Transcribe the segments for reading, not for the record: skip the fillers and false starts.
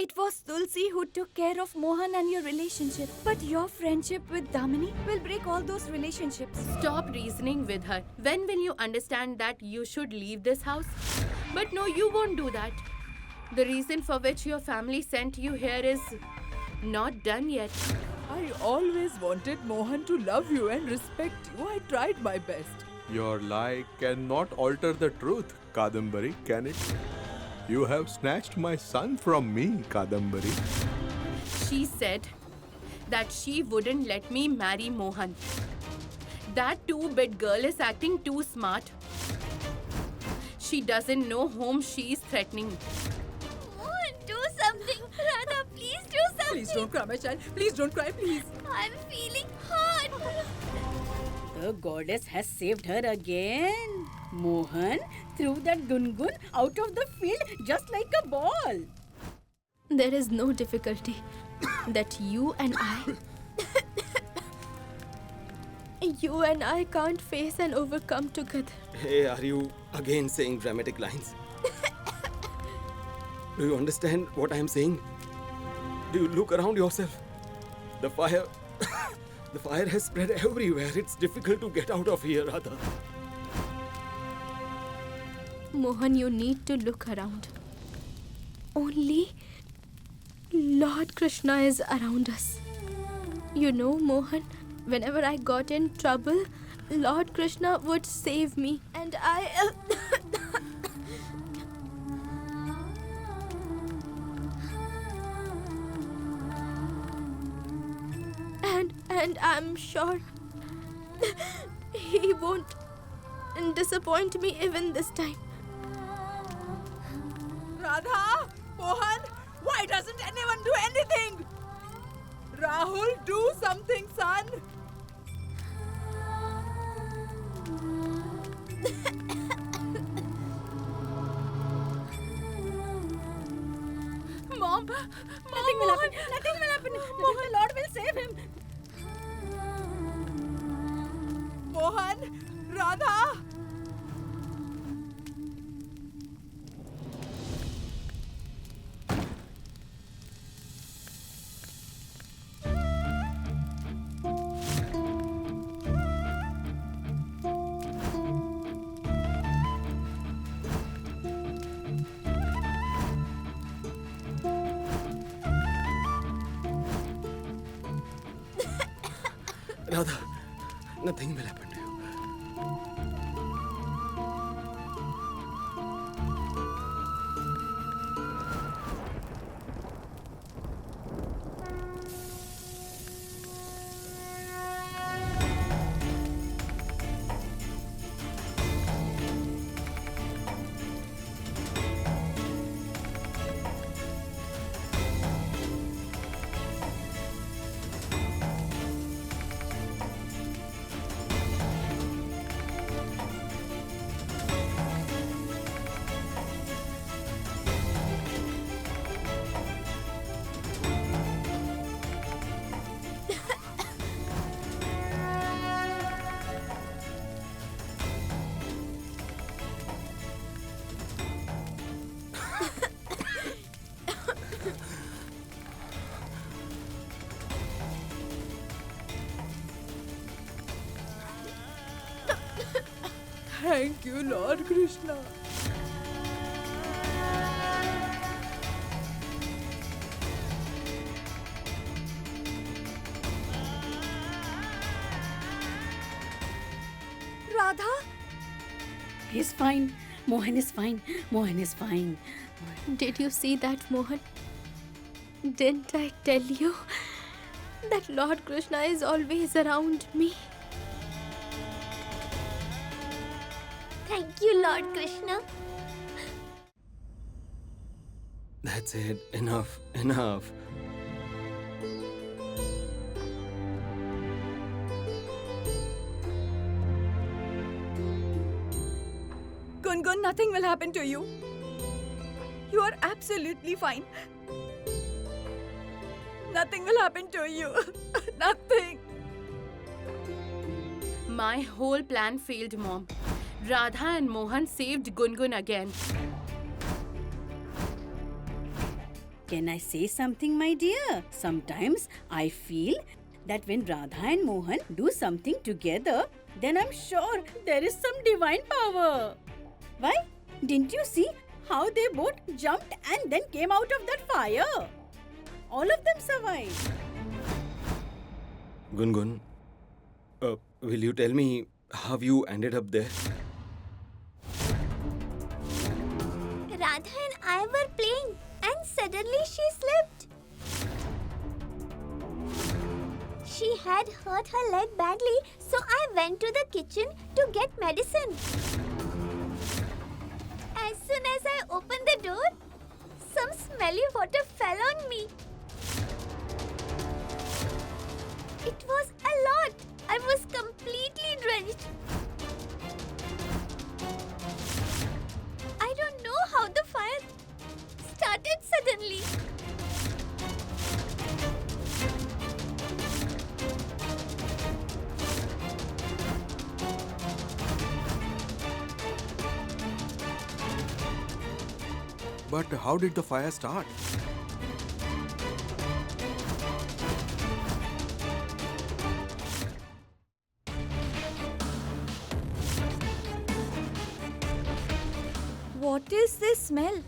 It was Tulsi who took care of Mohan and your relationship. But your friendship with Damini will break all those relationships. Stop reasoning with her. When will you understand that you should leave this house? But no, you won't do that. The reason for which your family sent you here is not done yet. I always wanted Mohan to love you and respect you. I tried my best. Your lie cannot alter the truth, Kadambari, can it? You have snatched my son from me, Kadambari. She said that she wouldn't let me marry Mohan. That two-bit girl is acting too smart. She doesn't know whom she is threatening. Mohan, do something. Radha, please do something. Please don't cry, my child. Please don't cry, please. I'm feeling hurt. The goddess has saved her again. Mohan threw that Gungun out of the field just like a ball. There is no difficulty that you and I can't face and overcome together. Hey, are you again saying dramatic lines? Do you understand what I am saying? Do you look around yourself? The fire... the fire has spread everywhere. It's difficult to get out of here, Radha. Mohan, you need to look around. Only Lord Krishna is around us. You know, Mohan, whenever I got in trouble, Lord Krishna would save me. And and I'm sure he won't disappoint me even this time. Radha, Mohan, why doesn't anyone do anything? Rahul, do something, son. Mom! Nothing will happen. Nothing will happen. The Lord will save him. Mohan, Radha. Radha, nothing will happen to you. Thank you, Lord Krishna. Radha? He's fine. Mohan is fine. Mohan is fine. Did you see that, Mohan? Didn't I tell you that Lord Krishna is always around me? Thank you, Lord Krishna. That's it. Enough. Enough. Gungun, nothing will happen to you. You are absolutely fine. Nothing will happen to you. Nothing. My whole plan failed, Mom. Radha and Mohan saved Gungun again. Can I say something, my dear? Sometimes I feel that when Radha and Mohan do something together, then I'm sure there is some divine power. Why? Didn't you see how they both jumped and then came out of that fire? All of them survived. Gungun, will you tell me how you ended up there? Radha and I were playing and suddenly she slipped. She had hurt her leg badly, so I went to the kitchen to get medicine. As soon as I opened the door, some smelly water fell on me. It was a lot. I was completely drenched. I don't know how the fire started suddenly. But how did the fire start? What is this smell?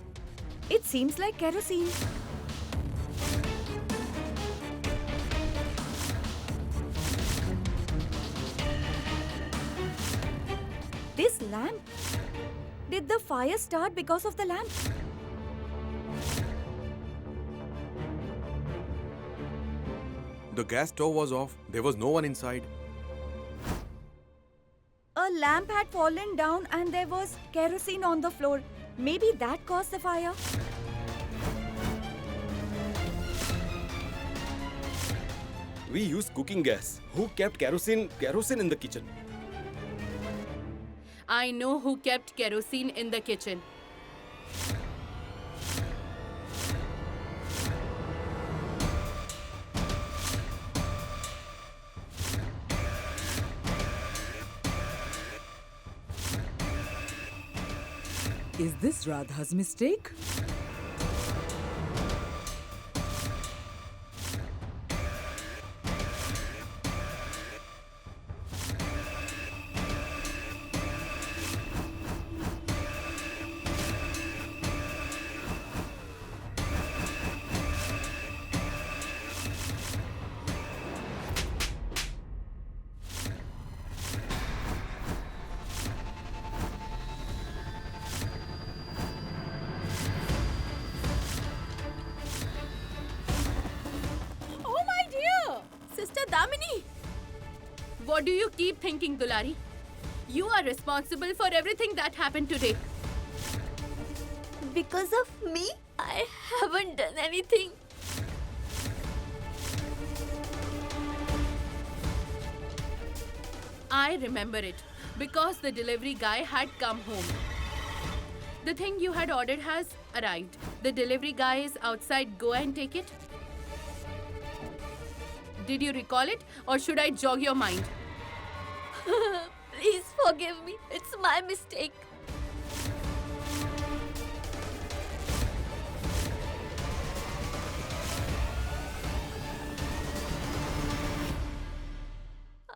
It seems like kerosene. This lamp? Did the fire start because of the lamp? The gas stove was off. There was no one inside. A lamp had fallen down and there was kerosene on the floor. Maybe that caused the fire. We use cooking gas. Who kept kerosene in the kitchen? I know who kept kerosene in the kitchen. Is this Radha's mistake? Oh, my dear! Sister Damini! What do you keep thinking, Dulari? You are responsible for everything that happened today. Because of me, I haven't done anything. I remember it because the delivery guy had come home. The thing you had ordered has arrived. The delivery guy is outside. Go and take it. Did you recall it, or should I jog your mind? Please forgive me. It's my mistake.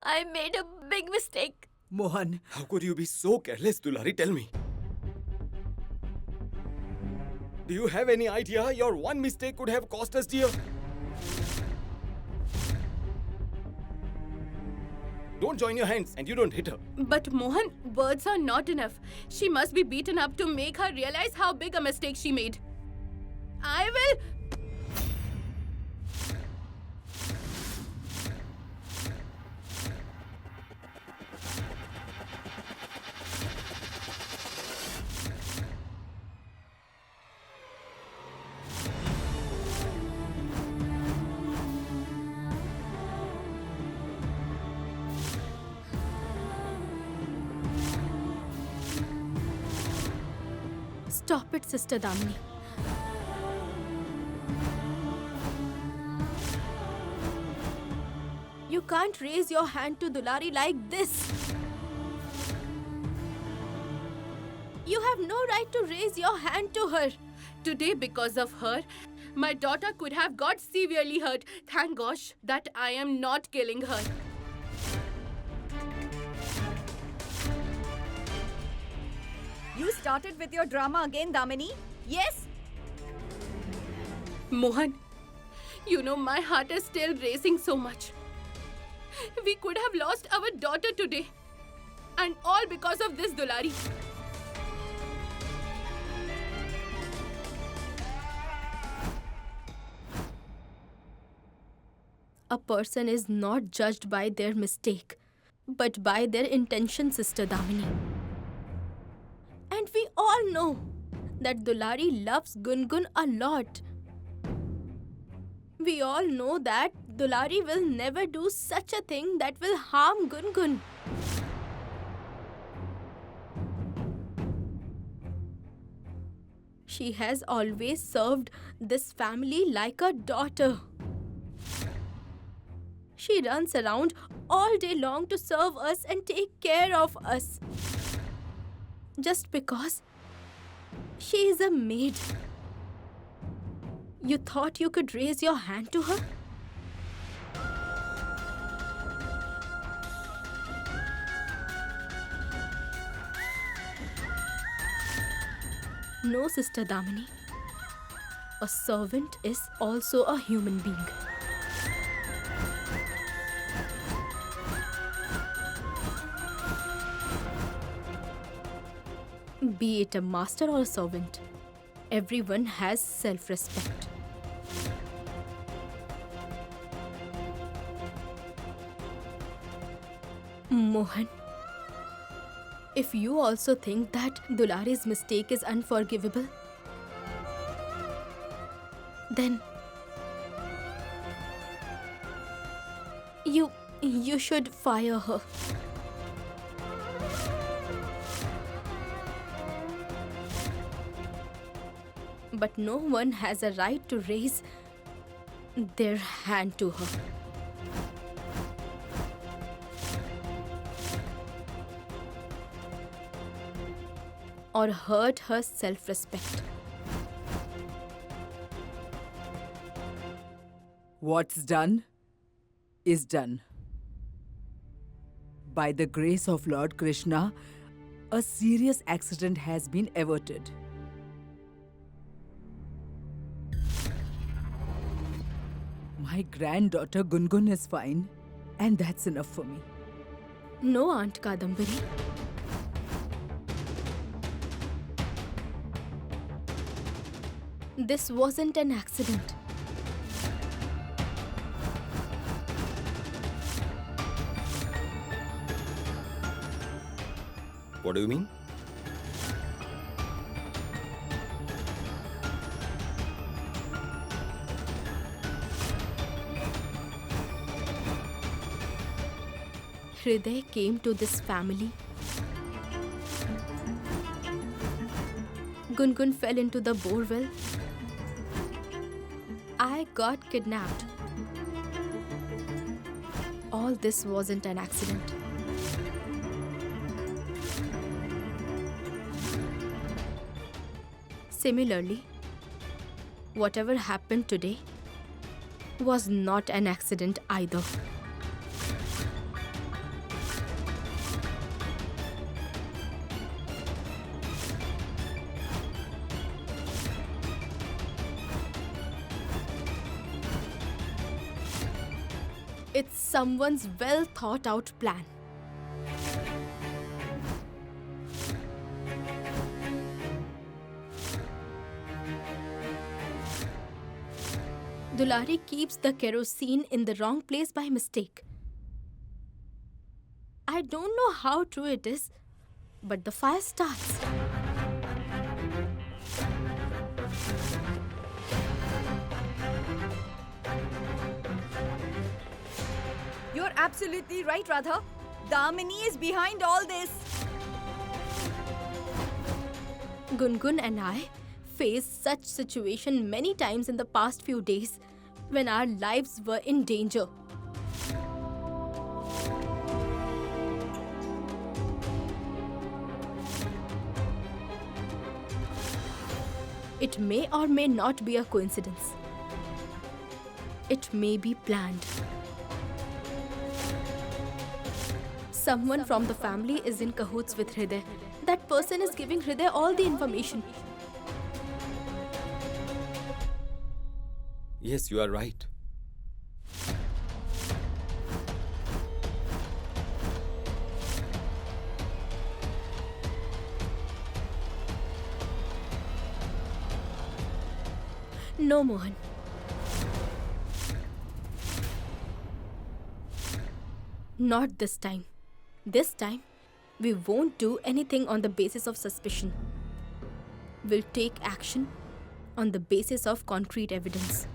I made a big mistake. Mohan, How could you be so careless, Dulari? Tell me. Do you have any idea your one mistake could have cost us dear? Don't join your hands and you don't hit her. But Mohan, words are not enough. She must be beaten up to make her realize how big a mistake she made. I will. Stop it, Sister Damini. You can't raise your hand to Dulari like this. You have no right to raise your hand to her. Today, because of her, My daughter could have got severely hurt. Thank gosh that I am not killing her. You started with your drama again, Damini? Yes? Mohan, you know my heart is still racing so much. We could have lost our daughter today. And all because of this Dulari. A person is not judged by their mistake, but by their intention, Sister Damini. And we all know that Dulari loves Gungun a lot. We all know that Dulari will never do such a thing that will harm Gungun. She has always served this family like a daughter. She runs around all day long to serve us and take care of us. Just because she is a maid. You thought you could raise your hand to her? No, Sister Damini. A servant is also a human being. Be it a master or a servant, everyone has self-respect. Mohan, if you also think that Dulari's mistake is unforgivable, then you should fire her. But no one has a right to raise their hand to her. Or hurt her self-respect. What's done is done. By the grace of Lord Krishna, a serious accident has been averted. My granddaughter Gungun is fine, and that's enough for me. No, Aunt Kadambari. This wasn't an accident. What do you mean? Hriday came to this family. Gungun fell into the borewell. I got kidnapped. All this wasn't an accident. Similarly, whatever happened today was not an accident either. It's someone's well thought out plan. Dulari keeps the kerosene in the wrong place by mistake. I don't know how true it is, but the fire starts. You're absolutely right, Radha. Damini is behind all this. Gungun and I faced such situation many times in the past few days when our lives were in danger. It may or may not be a coincidence, it may be planned. Someone from the family is in cahoots with Hriday. That person is giving Hriday all the information. Yes, you are right. No, Mohan. Not this time. This time, we won't do anything on the basis of suspicion. We'll take action on the basis of concrete evidence.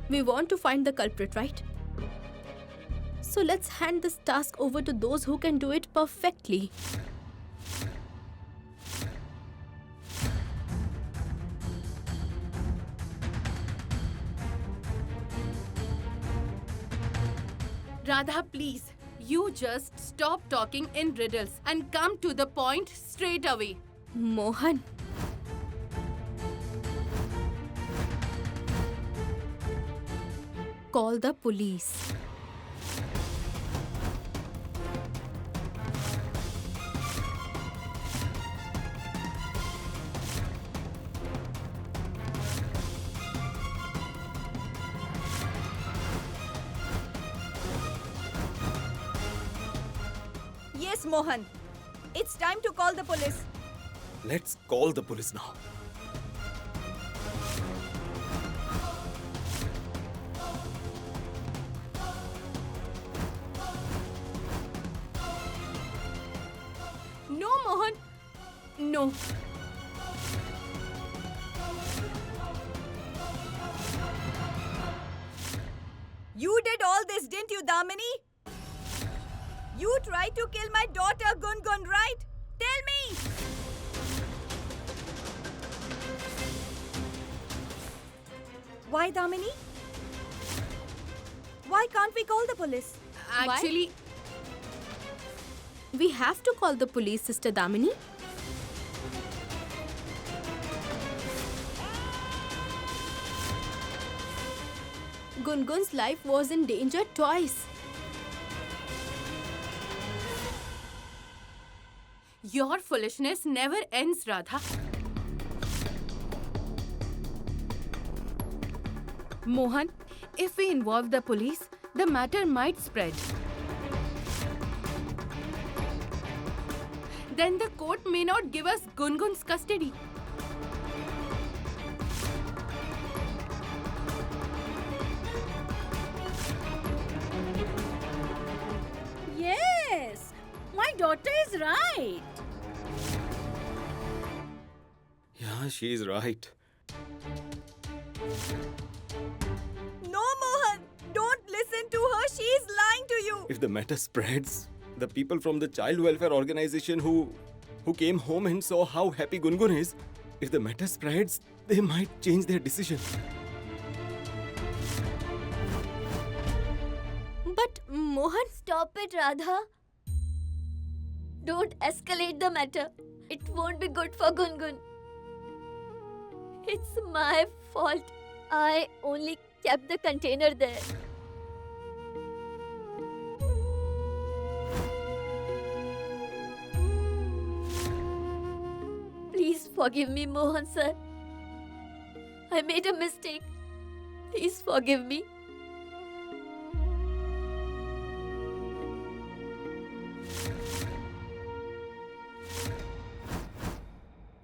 We want to find the culprit, right? So let's hand this task over to those who can do it perfectly. Radha, please. You just stop talking in riddles and come to the point straight away. Mohan. Call the police. Yes, Mohan. It's time to call the police. Let's call the police now. No, Mohan. No. You did all this, didn't you, Damini? You tried to kill my daughter, Gungun, right? Tell me! Why, Damini? Why can't we call the police? Actually, We have to call the police, Sister Damini. Gungun's life was in danger twice. your foolishness never ends, Radha. Mohan, if we involve the police, the matter might spread. Then the court may not give us Gungun's custody. Yes, my daughter is right. Yeah, she is right. No, Mohan! Don't listen to her. She is lying to you. If the matter spreads, the people from the child welfare organization who came home and saw how happy Gungun is, if the matter spreads, they might change their decision. But Mohan, Stop it, Radha. Don't escalate the matter. It won't be good for Gungun. It's my fault. I only kept the container there. Please forgive me, Mohan sir. I made a mistake. Please forgive me.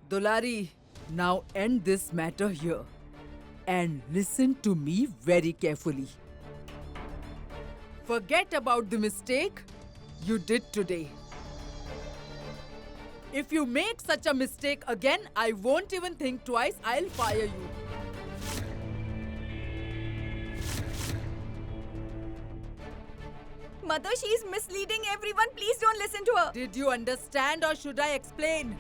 Dulari, now end this matter here. And listen to me very carefully. Forget about the mistake you did today. If you make such a mistake again, I won't even think twice. I'll fire you. Mother, she is misleading everyone. Please don't listen to her. Did you understand or should I explain?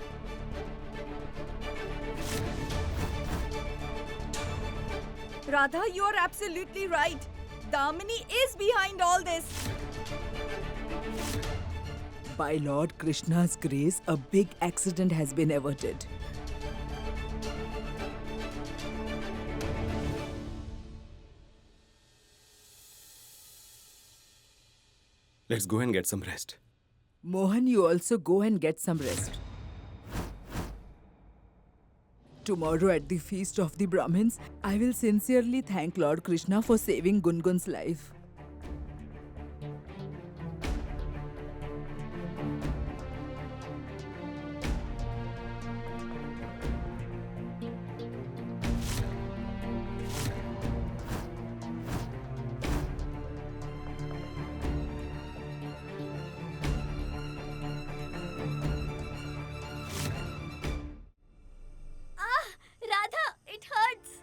Radha, you are absolutely right. Damini is behind all this. By Lord Krishna's grace, a big accident has been averted. Let's go and get some rest. Mohan, you also go and get some rest. Tomorrow at the feast of the Brahmins, I will sincerely thank Lord Krishna for saving Gungun's life. Ah, Radha, it hurts.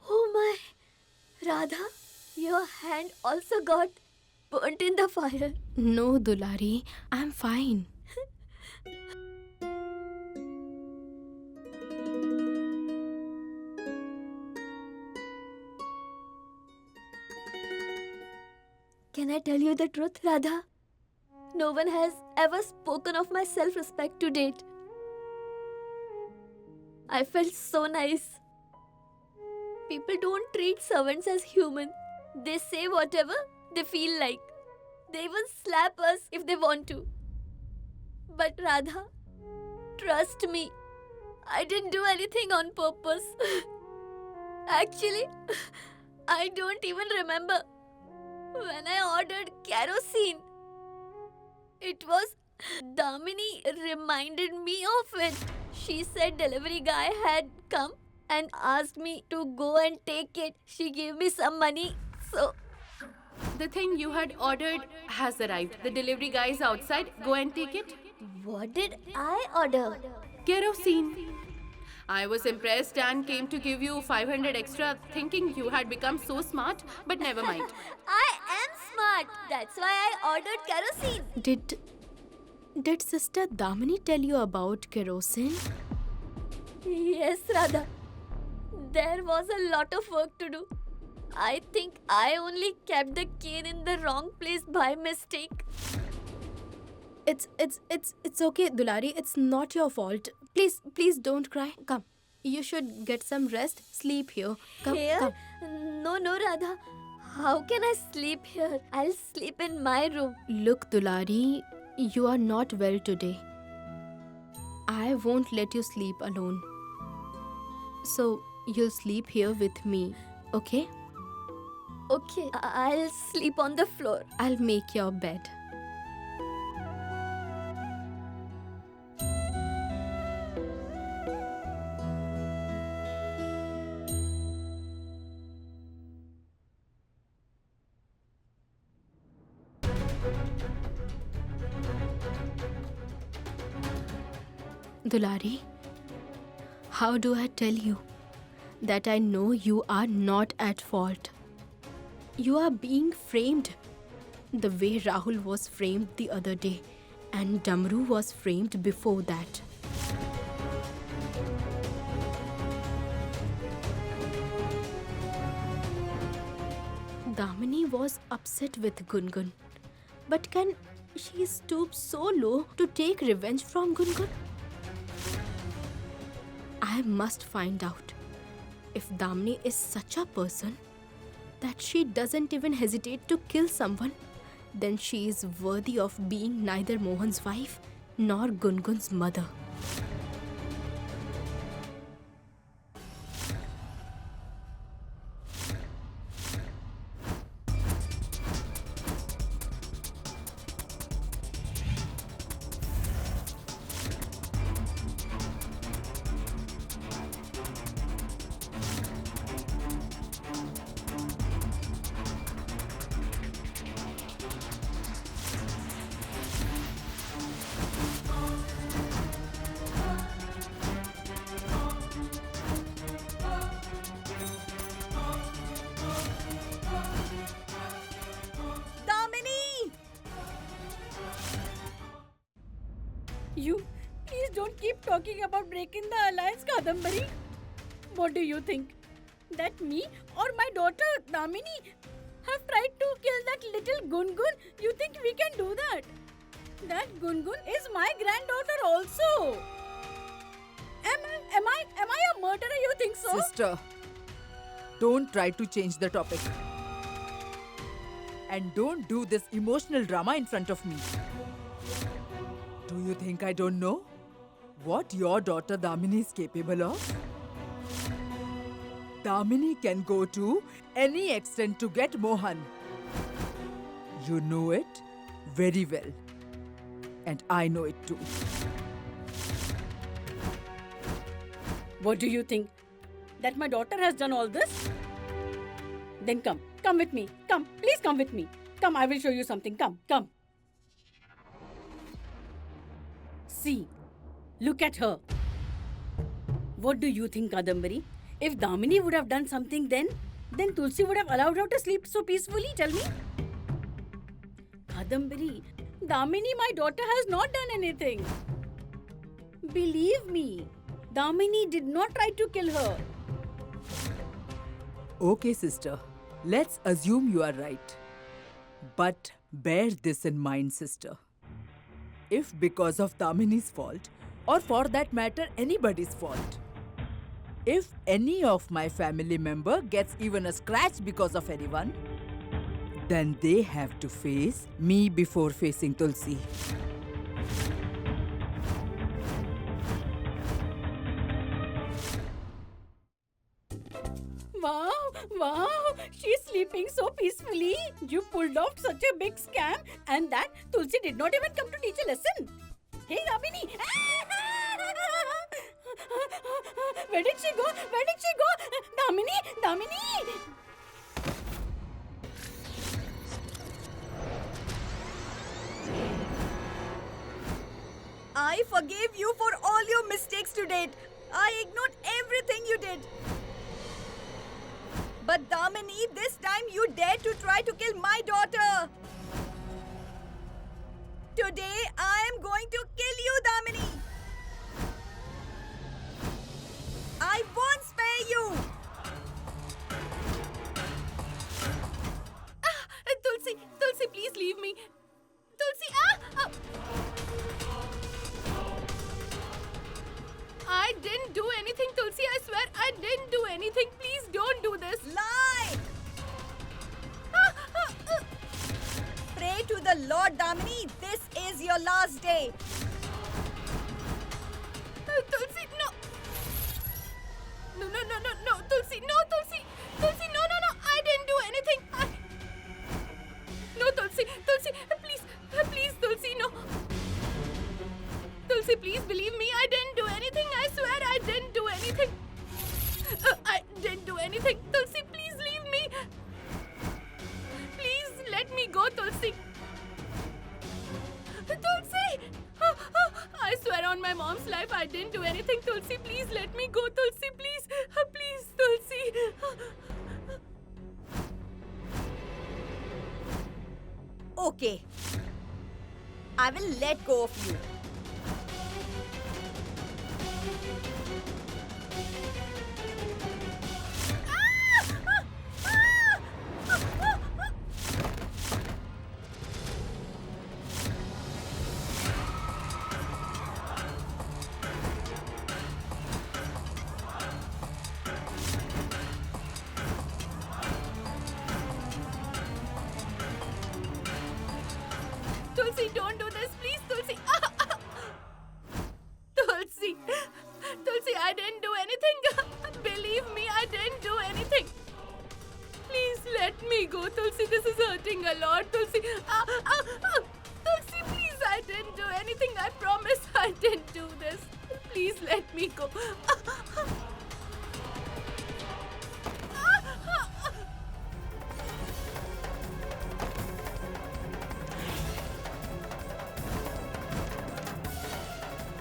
Oh my, Radha, your hand also got burnt in the fire. No, Dulari, I'm fine. Can I tell you the truth, Radha? No one has ever spoken of my self-respect to date. I felt so nice. People don't treat servants as human. They say whatever they feel like. They even slap us if they want to. But Radha, trust me, I didn't do anything on purpose. Actually, I don't even remember when I ordered kerosene. It was Damini reminded me of it. She said delivery guy had come and asked me to go and take it. She gave me some money. So The thing you had ordered has arrived. The delivery guy is outside. Go and take it. what did I order? Kerosene. I was impressed and came to give you 500 extra, thinking you had become so smart, but never mind. I am smart. That's why I ordered kerosene. Did Sister Damini tell you about kerosene? Yes, Radha. There was a lot of work to do. I think I only kept the cane in the wrong place by mistake. It's okay, Dulari. It's not your fault. Please don't cry. Come. You should get some rest. Sleep here. Come, Here? come. No, Radha. How can I sleep here? I'll sleep in my room. Look, Dulari, you are not well today. I won't let you sleep alone. So, you'll sleep here with me, okay? Okay, I'll sleep on the floor. I'll make your bed. Dulari, how do I tell you that I know you are not at fault? You are being framed the way Rahul was framed the other day and Damru was framed before that. Damini was upset with Gungun. But can she stoop so low to take revenge from Gungun? I must find out if Damini is such a person that she doesn't even hesitate to kill someone, then she is worthy of being neither Mohan's wife nor Gungun's mother. Damini! You please don't keep talking about breaking the alliance, Kadambari. What do you think? That me or my daughter Damini have tried to kill that little Gungun? You think we can do that? That Gungun is my granddaughter also. Am I a murderer? You think so? Sister, Don't try to change the topic. And don't do this emotional drama in front of me. Do you think I don't know what your daughter Damini is capable of? Damini can go to any extent to get Mohan. You know it very well. And I know it too. What do you think? That my daughter has done all this? Then come. Come with me. Come. Please come with me. Come, I will show you something. Come. Come. See. Look at her. What do you think, Kadambari? If Damini would have done something then Tulsi would have allowed her to sleep so peacefully. Tell me. Kadambari, Damini, my daughter, has not done anything. Believe me. Damini did not try to kill her. Okay, sister. Let's assume you are right. But bear this in mind, sister. If because of Damini's fault, or for that matter, anybody's fault, if any of my family member gets even a scratch because of anyone, then they have to face me before facing Tulsi. Wow, wow, she's sleeping so peacefully. You pulled off such a big scam, and that Tulsi did not even come to teach a lesson. Hey, Damini! Where did she go? Where did she go? Damini! Damini! I forgave you for all your mistakes to date. I ignored everything you did. But Damini, this time you dared to try to kill my daughter. Today, I am going to kill you, Damini. I won't spare you. Tulsi, Tulsi, please leave me. Tulsi, I didn't do anything, Tulsi. I swear I didn't do anything. Please don't do this. Lie! Pray to the Lord, Damini. This is your last day. Tulsi, no. No, Tulsi, no, Tulsi. Tulsi, no. I didn't do anything. No, Tulsi, please, Tulsi, no. Tulsi, please believe me. I didn't do anything. I swear I didn't do anything. I didn't do anything. Tulsi, please leave me. Please let me go, Tulsi. Tulsi! I swear on my mom's life I didn't do anything. Tulsi, please let me go. Tulsi, please. Please, Tulsi. Okay. I will let go of you. Tulsi, don't do this, please, Tulsi. Tulsi, I didn't do anything. Believe me, I didn't do anything. Please let me go, Tulsi. This is hurting a lot, Tulsi. Tulsi, please, I didn't do anything. I promise I didn't do this. Please let me go.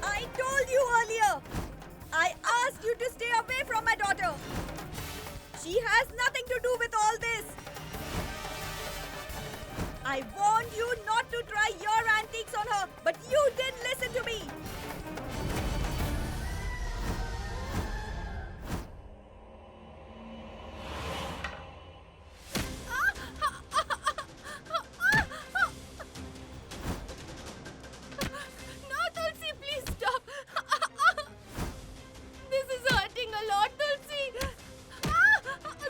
I told you earlier. I asked you to stay away from my daughter. She has nothing to do with all this. I warned you not to try your antiques on her, but you didn't listen to me. No, Tulsi, please stop. This is hurting a lot, Tulsi.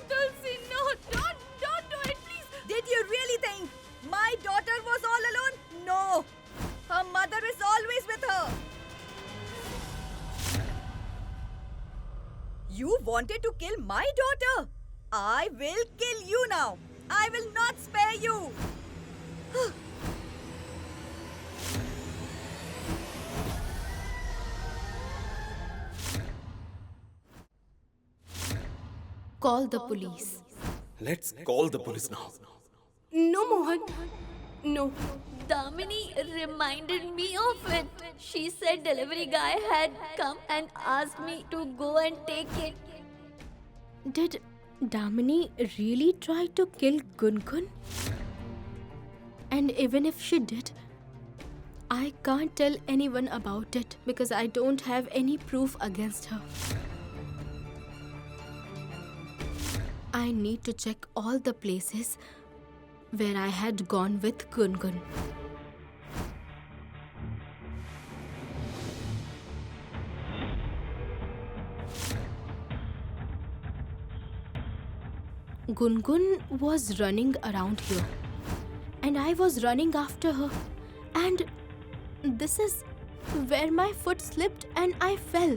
Tulsi. mother is always with her. You wanted to kill my daughter? I will kill you now. I will not spare you. Call the police. Let's call the police now. No, Mohan. No. Damini reminded me of it. She said delivery guy had come and asked me to go and take it. Did Damini really try to kill Gungun? And even if she did, I can't tell anyone about it because I don't have any proof against her. I need to check all the places where I had gone with Gungun. Gungun was running around here and I was running after her, and this is where my foot slipped and I fell.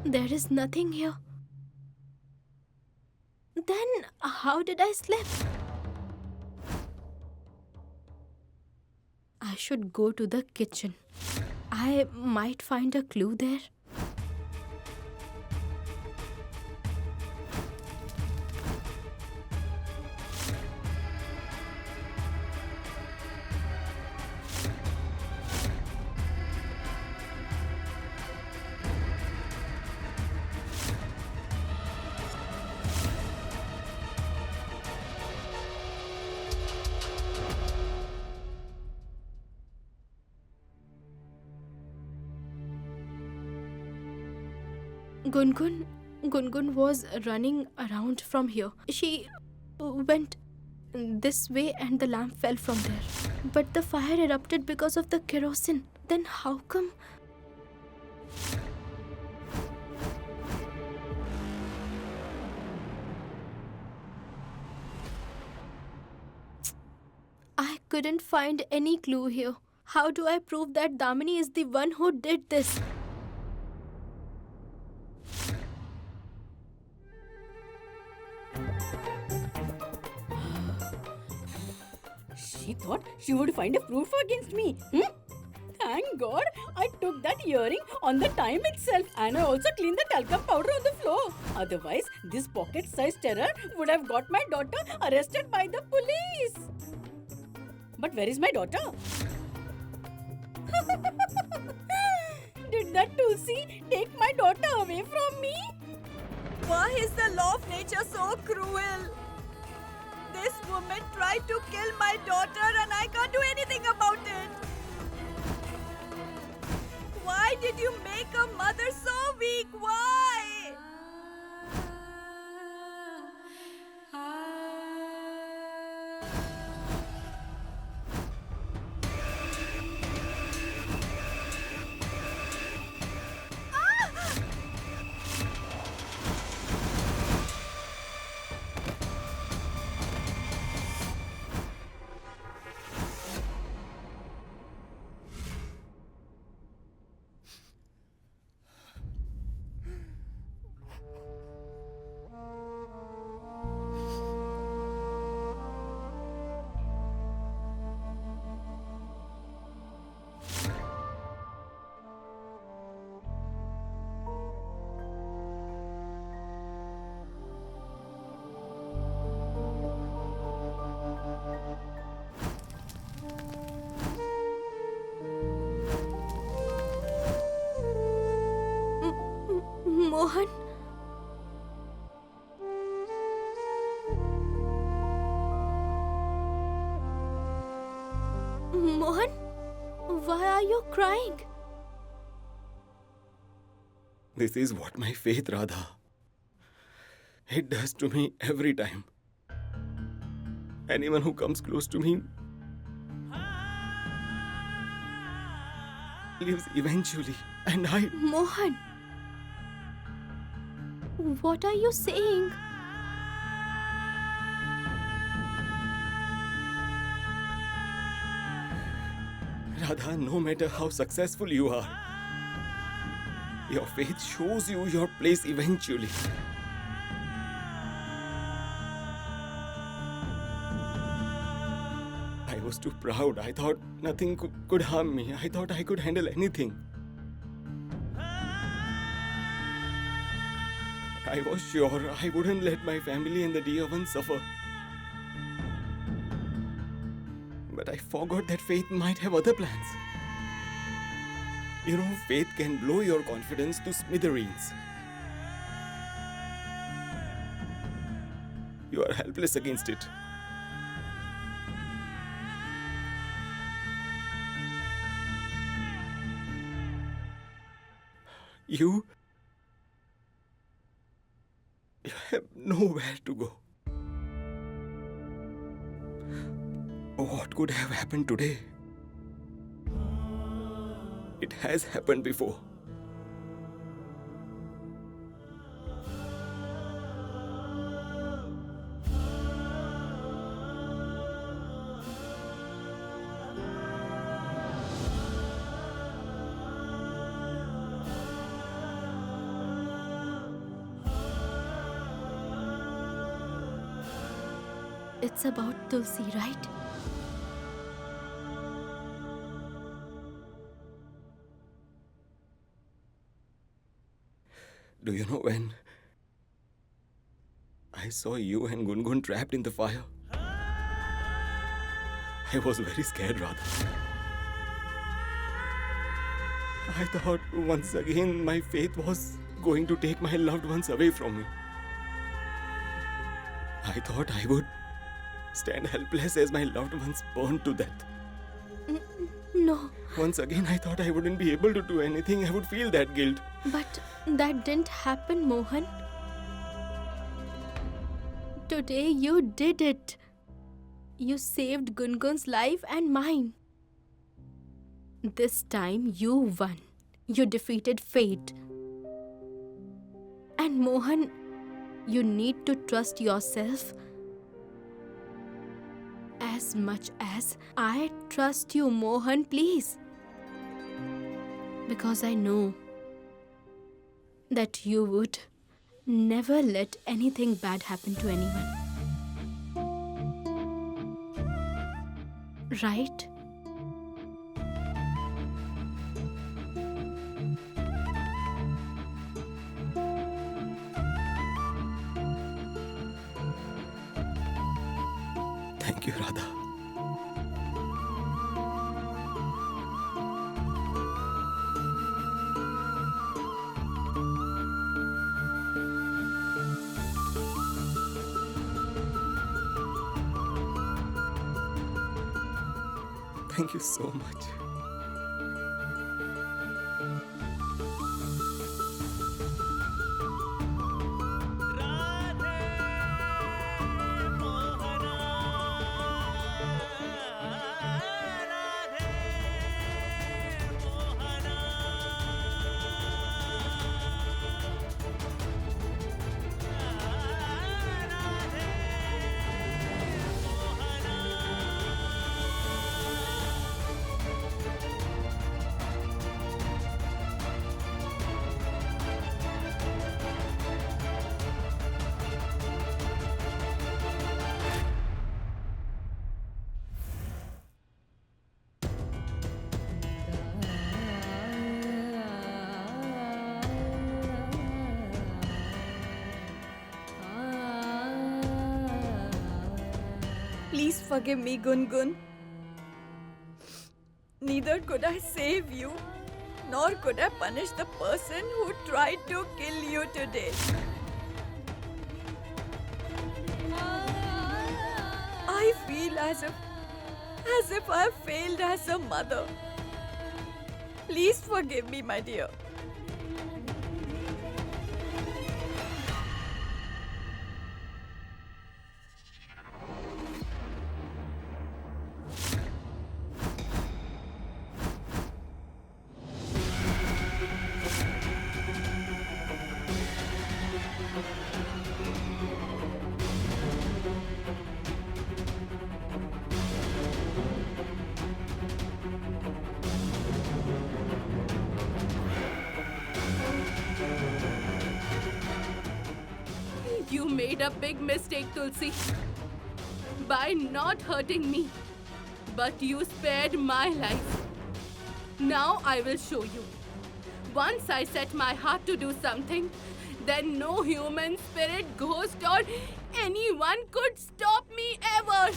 There is nothing here. Then how did I slip? I should go to the kitchen. I might find a clue there. Gungun was running around from here. She went this way and the lamp fell from there. But the fire erupted because of the kerosene. Then how come? I couldn't find any clue here. How do I prove that Damini is the one who did this? She thought she would find a proof against me. Thank God I took that earring on the time itself, and I also cleaned the talcum powder on the floor. Otherwise, this pocket-sized terror would have got my daughter arrested by the police. But where is my daughter? Did that Tulsi take my daughter away from me? Why is the law of nature so cruel? This woman tried to kill my daughter and I can't do anything about it. Why did you make a mother so weak? Why? Mohan? Mohan? Why are you crying? This is what my faith, Radha. It does to me every time. Anyone who comes close to me lives eventually, and I... Mohan? What are you saying? Radha, no matter how successful you are, your faith shows you your place eventually. I was too proud. I thought nothing could harm me. I thought I could handle anything. I was sure I wouldn't let my family and the dear ones suffer. But I forgot that faith might have other plans. You know, faith can blow your confidence to smithereens. You are helpless against it. You have nowhere to go. What could have happened today? It has happened before. It's about Tulsi, right? Do you know when I saw you and Gungun trapped in the fire? I was very scared, Radha. I thought once again my faith was going to take my loved ones away from me. I thought I would stand helpless as my loved ones burned to death. No, Once again, I thought I wouldn't be able to do anything. I would feel that guilt. but that didn't happen, Mohan. Today you did it. You saved Gungun's life and mine. This time you won. You defeated fate. And Mohan, you need to trust yourself as much as I trust you, Mohan, please. Because I know that you would never let anything bad happen to anyone. Right? Thank you, Radha. Thank you so much. Please forgive me, Gungun. Neither could I save you, nor could I punish the person who tried to kill you today. I feel as if I have failed as a mother. Please forgive me, my dear. made a big mistake, Tulsi. By not hurting me. But you spared my life. Now I will show you. Once I set my heart to do something, then no human spirit, ghost, or anyone could stop me ever.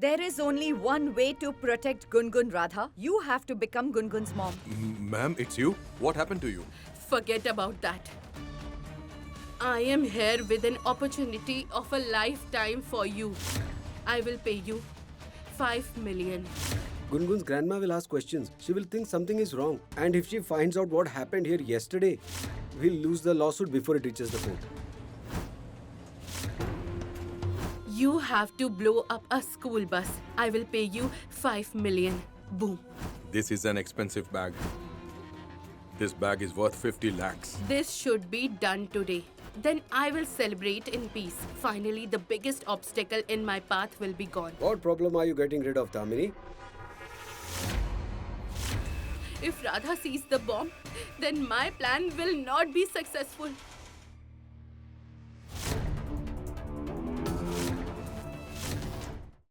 There is only one way to protect Gungun, Radha. You have to become Gungun's mom. Ma'am, it's you. What happened to you? Forget about that. I am here with an opportunity of a lifetime for you. I will pay you 5 million. Gungun's grandma will ask questions. She will think something is wrong. And if she finds out what happened here yesterday, we'll lose the lawsuit before it reaches the court. You have to blow up a school bus. I will pay you 5 million. Boom. This is an expensive bag. This bag is worth 50 lakhs. This should be done today. Then I will celebrate in peace. Finally, the biggest obstacle in my path will be gone. What problem are you getting rid of, Damini? If Radha sees the bomb, then my plan will not be successful.